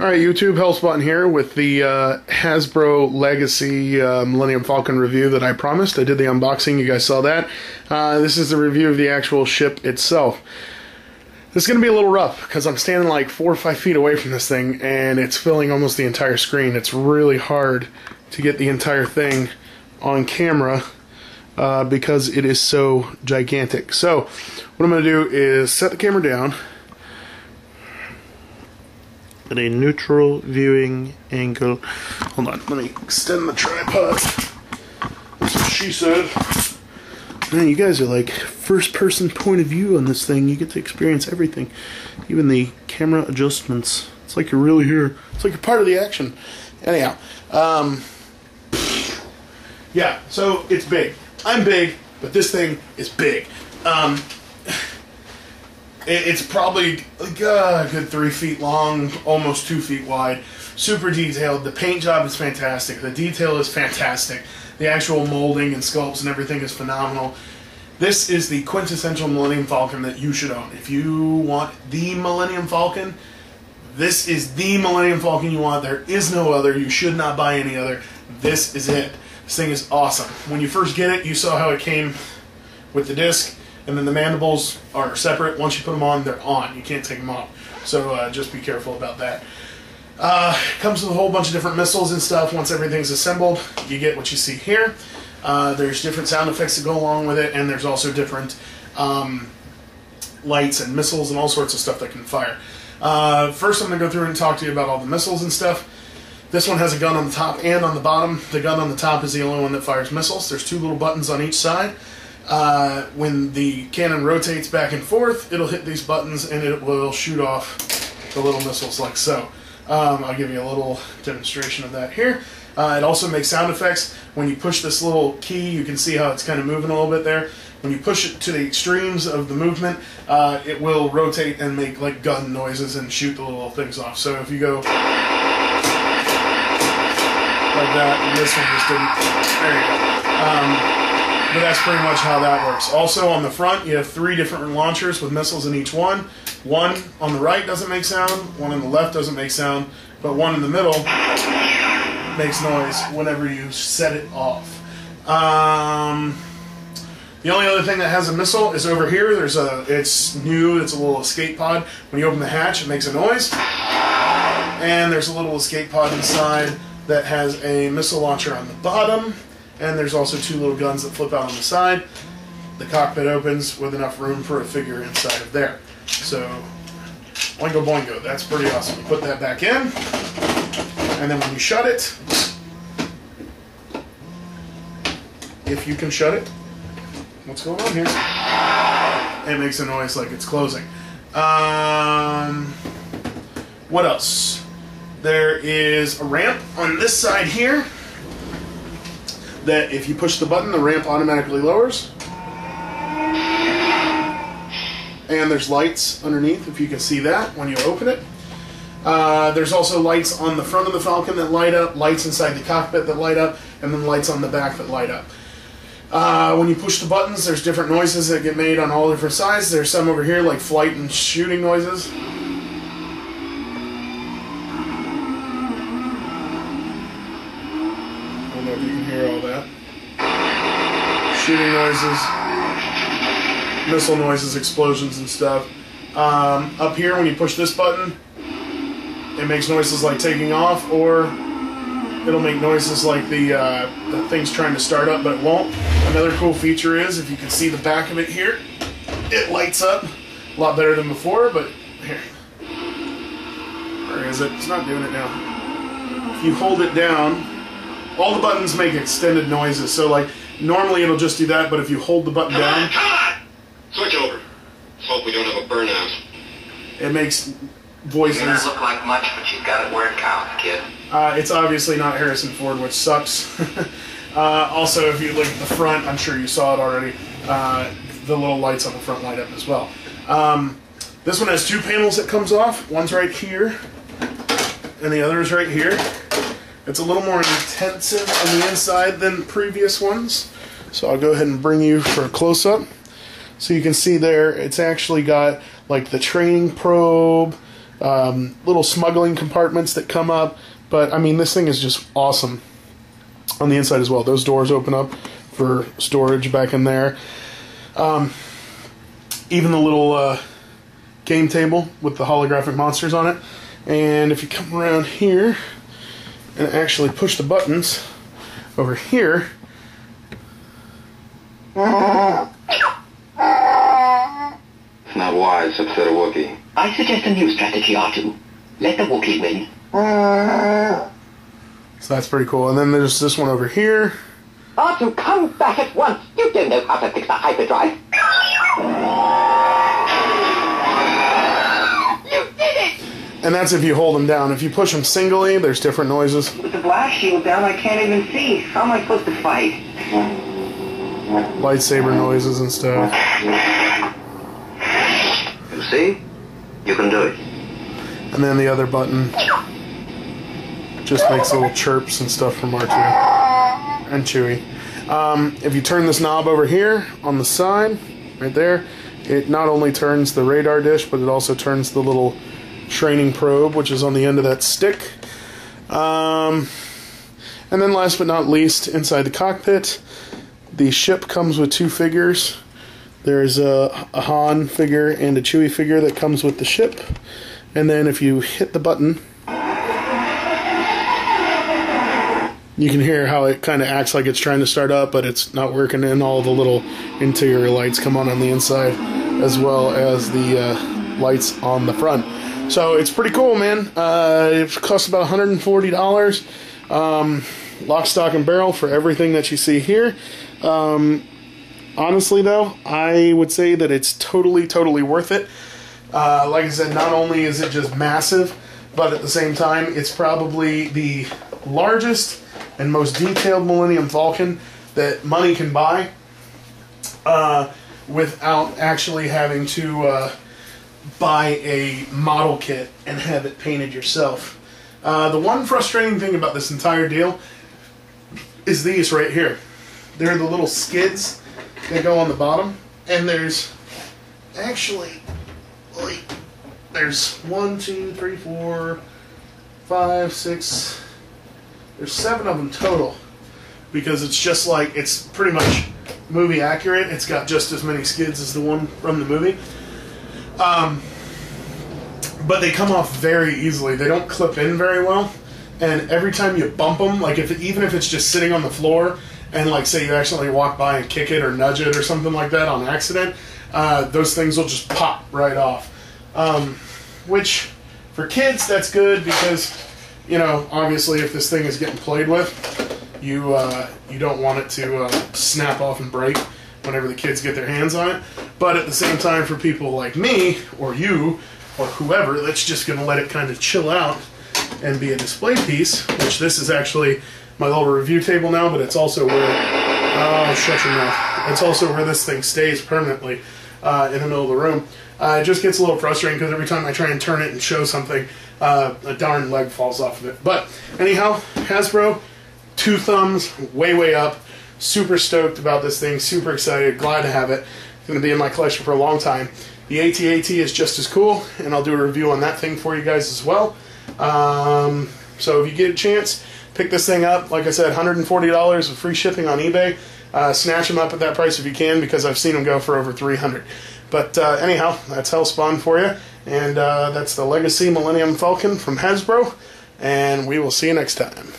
Alright, YouTube, Hellspawn here with the Hasbro Legacy Millennium Falcon review that I promised. I did the unboxing, you guys saw that. This is the review of the actual ship itself. This is going to be a little rough because I'm standing like 4 or 5 feet away from this thing and it's filling almost the entire screen. It's really hard to get the entire thing on camera because it is so gigantic. So, what I'm going to do is set the camera down at a neutral viewing angle. Hold on, let me extend the tripod. That's what she said. Man, you guys are like first person point of view on this thing. You get to experience everything, even the camera adjustments. It's like you're really here. It's like you're part of the action. Anyhow, yeah, so it's big. I'm big, but this thing is big. It's probably a good 3 feet long, almost 2 feet wide. Super detailed. The paint job is fantastic. The detail is fantastic. The actual molding and sculpts and everything is phenomenal. This is the quintessential Millennium Falcon that you should own. If you want the Millennium Falcon, this is the Millennium Falcon you want. There is no other. You should not buy any other. This is it. This thing is awesome. When you first get it, you saw how it came with the disc. And then the mandibles are separate. Once you put them on, they're on. You can't take them off. So just be careful about that. Comes with a whole bunch of different missiles and stuff. Once everything's assembled, you get what you see here. There's different sound effects that go along with it, and there's also different lights and missiles and all sorts of stuff that can fire. First, I'm going to go through and talk to you about all the missiles and stuff. This one has a gun on the top and on the bottom. The gun on the top is the only one that fires missiles. There's 2 little buttons on each side. When the cannon rotates back and forth, it'll hit these buttons and it will shoot off the little missiles like so. I'll give you a little demonstration of that here. It also makes sound effects. When you push this little key, you can see how it's kind of moving a little bit there. When you push it to the extremes of the movement, it will rotate and make like gun noises and shoot the little things off. So if you go like that, and this one just didn't, there you go. But that's pretty much how that works. Also on the front, you have 3 different launchers with missiles in each one. One on the right doesn't make sound, one on the left doesn't make sound, but one in the middle makes noise whenever you set it off. The only other thing that has a missile is over here. It's new, it's a little escape pod. When you open the hatch, it makes a noise. And there's a little escape pod inside that has a missile launcher on the bottom. And there's also 2 little guns that flip out on the side. The cockpit opens with enough room for a figure inside of there. So, boingo boingo, that's pretty awesome. You put that back in, and then when you shut it, if you can shut it, what's going on here? It makes a noise like it's closing. What else? There is a ramp on this side here that if you push the button, the ramp automatically lowers. And there's lights underneath, if you can see that when you open it. There's also lights on the front of the Falcon that light up, lights inside the cockpit that light up, and then lights on the back that light up. When you push the buttons, there's different noises that get made on all different sides. There's some over here like flight and shooting noises. I don't know if you can hear all that. Shooting noises, missile noises, explosions and stuff. Up here, when you push this button, it makes noises like taking off, or it'll make noises like the thing's trying to start up, but it won't. Another cool feature is, if you can see the back of it here, it lights up a lot better than before, but here. Where is it? It's not doing it now. If you hold it down, all the buttons make extended noises, so like normally it'll just do that, but if you hold the button down, switch over. Hope we don't have a burnout. It makes voices. It may not look like much, but you've got it where it counts, kid. It's obviously not Harrison Ford, which sucks. Also, if you look at the front, I'm sure you saw it already, the little lights on the front light up as well. This one has 2 panels that comes off. One's right here, and the other is right here. It's a little more intensive on the inside than previous ones. So I'll go ahead and bring you for a close-up. So you can see there, it's actually got like the training probe, little smuggling compartments that come up. But, I mean, this thing is just awesome on the inside as well. Those doors open up for storage back in there. Even the little game table with the holographic monsters on it. And if you come around here and actually push the buttons over here, It's not wise to upset a Wookiee. I suggest a new strategy, R2. Let the Wookiee win. so that's pretty cool. And then there's this one over here. R2, come back at once. You don't know how to fix the hyperdrive. You did it! And that's if you hold them down. If you push them singly, there's different noises. With the blast shield down, I can't even see. How am I supposed to fight? Lightsaber noises and stuff. You see? You can do it. And then the other button just makes little chirps and stuff from R2 and Chewie. If you turn this knob over here on the side, right there, it not only turns the radar dish, but it also turns the little training probe, which is on the end of that stick. And then last but not least, inside the cockpit, the ship comes with two figures. There's a Han figure and a Chewie figure that comes with the ship. And then if you hit the button, you can hear how it kind of acts like it's trying to start up, but it's not working, and all the little interior lights come on the inside, as well as the lights on the front. So it's pretty cool, man. It costs about $140. Lock, stock, and barrel for everything that you see here. Honestly, though, I would say that it's totally worth it. Like I said, not only is it just massive, but at the same time, it's probably the largest and most detailed Millennium Falcon that money can buy without actually having to buy a model kit and have it painted yourself. The one frustrating thing about this entire deal is these right here. They're the little skids that go on the bottom, and there's actually, there's 1, 2, 3, 4, 5, 6, there's 7 of them total, because it's just like, it's pretty much movie accurate. It's got just as many skids as the one from the movie. But they come off very easily. They don't clip in very well, and every time you bump them, like even if it's just sitting on the floor, and like say you accidentally walk by and kick it or nudge it or something like that on accident, those things will just pop right off. Which for kids, that's good, because you know, obviously if this thing is getting played with, you don't want it to snap off and break whenever the kids get their hands on it. But at the same time, for people like me or you or whoever that's just going to let it kind of chill out and be a display piece, which this is actually my little review table now, but it's also where, oh, shut your mouth. It's also where this thing stays permanently in the middle of the room. It just gets a little frustrating because every time I try and turn it and show something, a darn leg falls off of it. But anyhow, Hasbro, 2 thumbs, way up. Super stoked about this thing, super excited, glad to have it. It's going to be in my collection for a long time. The AT-AT is just as cool, and I'll do a review on that thing for you guys as well. So if you get a chance, pick this thing up. Like I said, $140 with free shipping on eBay. Snatch them up at that price if you can, because I've seen them go for over $300. But anyhow, that's Hellspawn for you. And that's the Legacy Millennium Falcon from Hasbro. And we will see you next time.